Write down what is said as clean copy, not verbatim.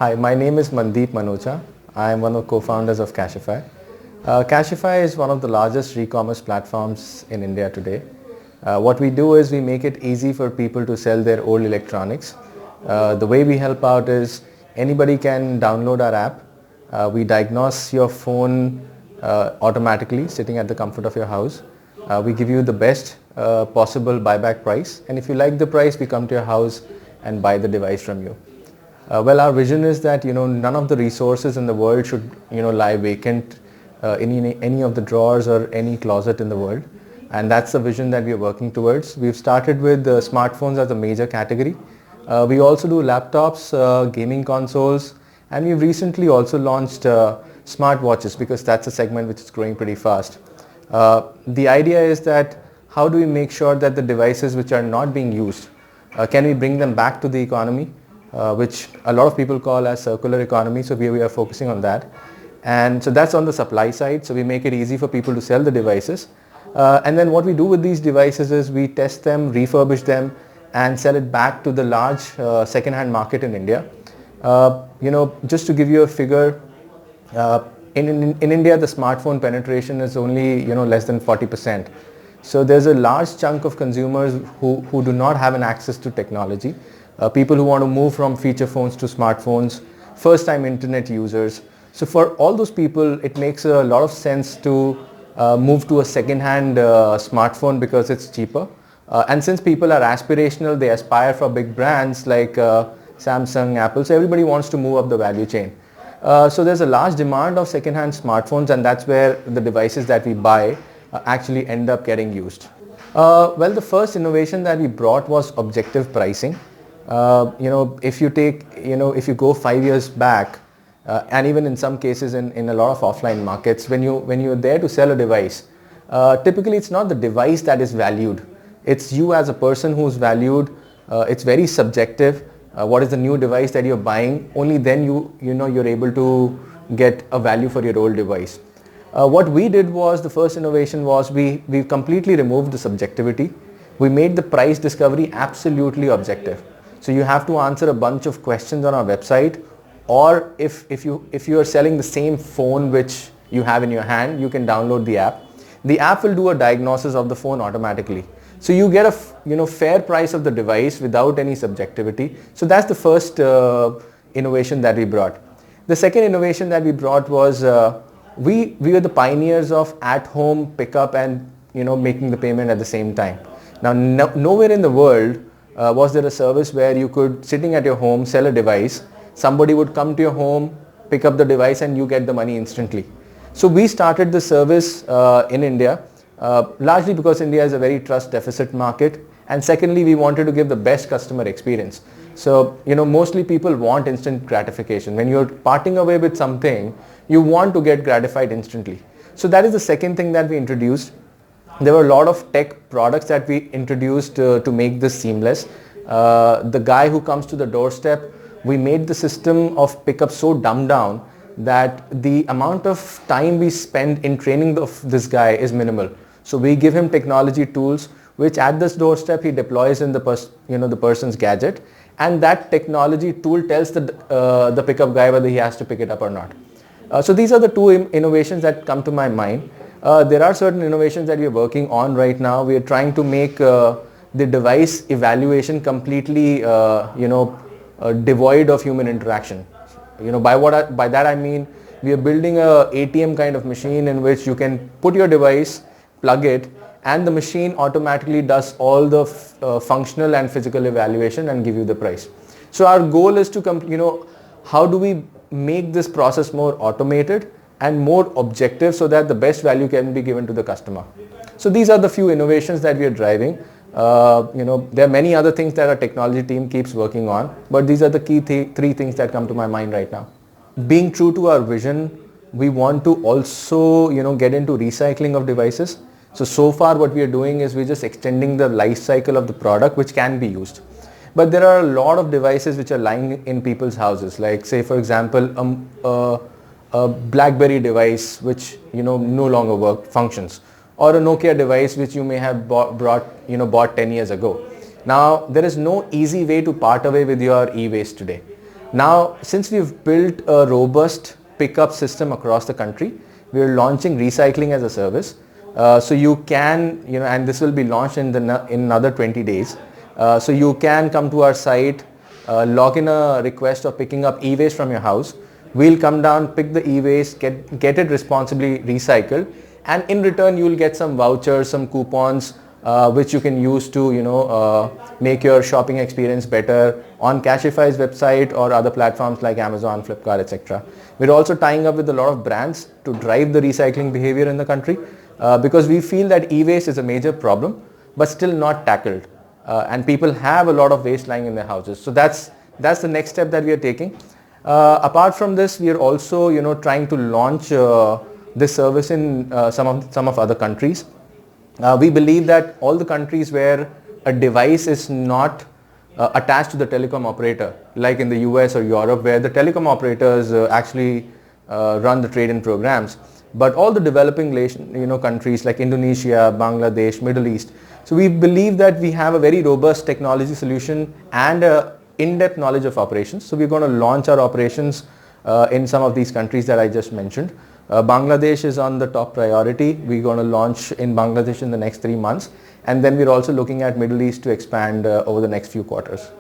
Hi, my name is Mandeep Manocha. I am one of the co-founders of Cashify. Cashify is one of the largest e-commerce platforms in India today. What we do is we make it easy for people to sell their old electronics. The way we help out is anybody can download our app. We diagnose your phone automatically sitting at the comfort of your house. We give you the best possible buyback price, and if you like the price, we come to your house and buy the device from you. Well, our vision is that none of the resources in the world should lie vacant in any of the drawers or any closet in the world, and that's the vision that we are working towards. We've started with smartphones as a major category. We also do laptops, gaming consoles, and we've recently also launched smartwatches because that's a segment which is growing pretty fast. The idea is that how do we make sure that the devices which are not being used, can we bring them back to the economy, which a lot of people call as circular economy, so we are focusing on that. And so that's on the supply side, so we make it easy for people to sell the devices. And then what we do with these devices is we test them, refurbish them, and sell it back to the large second-hand market in India. Just to give you a figure, in India the smartphone penetration is only less than 40%. So there's a large chunk of consumers who do not have an access to technology. People who want to move from feature phones to smartphones, first-time internet users. So for all those people, it makes a lot of sense to move to a second-hand smartphone because it's cheaper. And since people are aspirational, they aspire for big brands like Samsung, Apple, so everybody wants to move up the value chain. So there's a large demand of second-hand smartphones, and that's where the devices that we buy actually end up getting used. Well, the first innovation that we brought was objective pricing. If you go 5 years back, and even in some cases in a lot of offline markets, when you're there to sell a device, typically it's not the device that is valued. It's you as a person who's valued. It's very subjective. What is the new device that you're buying? Only then you're able to get a value for your old device. What we did was, the first innovation was we completely removed the subjectivity. We made the price discovery absolutely objective. So you have to answer a bunch of questions on our website, or if you are selling the same phone which you have in your hand, you can download the app. The app will do a diagnosis of the phone automatically. So you get a fair price of the device without any subjectivity. So that's the first innovation that we brought. The second innovation that we brought was we were the pioneers of at-home pickup and making the payment at the same time. Now nowhere in the world was there a service where you could, sitting at your home, sell a device, somebody would come to your home, pick up the device, and you get the money instantly. So we started the service in India, largely because India is a very trust deficit market, and secondly we wanted to give the best customer experience. So mostly people want instant gratification. When you're parting away with something, you want to get gratified instantly. So that is the second thing that we introduced. There were a lot of tech products that we introduced to make this seamless. The guy who comes to the doorstep, we made the system of pickup so dumbed down that the amount of time we spend in training this guy is minimal. So we give him technology tools which at this doorstep he deploys in the person's gadget, and that technology tool tells the pickup guy whether he has to pick it up or not. So these are the two innovations that come to my mind. There are certain innovations that we are working on right now. We are trying to make the device evaluation completely devoid of human interaction. By that I mean we are building a ATM kind of machine in which you can put your device, plug it, and the machine automatically does all the functional and physical evaluation and give you the price. So our goal is to how do we make this process more automated and more objective so that the best value can be given to the customer. So these are the few innovations that we are driving. There are many other things that our technology team keeps working on, but these are the key three things that come to my mind right now. Being true to our vision, we want to also get into recycling of devices. So far what we are doing is we're just extending the life cycle of the product which can be used. But there are a lot of devices which are lying in people's houses, like say for example a BlackBerry device which no longer functions, or a Nokia device which you may have bought 10 years ago. Now there is no easy way to part away with your e-waste today. Now, since we've built a robust pickup system across the country, we're launching recycling as a service. So you can, and this will be launched in another 20 days. So you can come to our site, log in a request of picking up e-waste from your house. We'll come down, pick the e-waste, get it responsibly recycled, and in return you will get some vouchers, some coupons, which you can use to make your shopping experience better on Cashify's website or other platforms like Amazon, Flipkart, etc. We're also tying up with a lot of brands to drive the recycling behavior in the country, because we feel that e-waste is a major problem but still not tackled, and people have a lot of waste lying in their houses. So that's the next step that we are taking. Apart from this, we are also trying to launch this service in some of other countries. We believe that all the countries where a device is not attached to the telecom operator, like in the US or Europe, where the telecom operators actually run the trade-in programs, but all the developing countries like Indonesia, Bangladesh, Middle East. So we believe that we have a very robust technology solution and in-depth knowledge of operations. So we're going to launch our operations in some of these countries that I just mentioned. Bangladesh is on the top priority. We're going to launch in Bangladesh in the next 3 months, and then we're also looking at Middle East to expand over the next few quarters.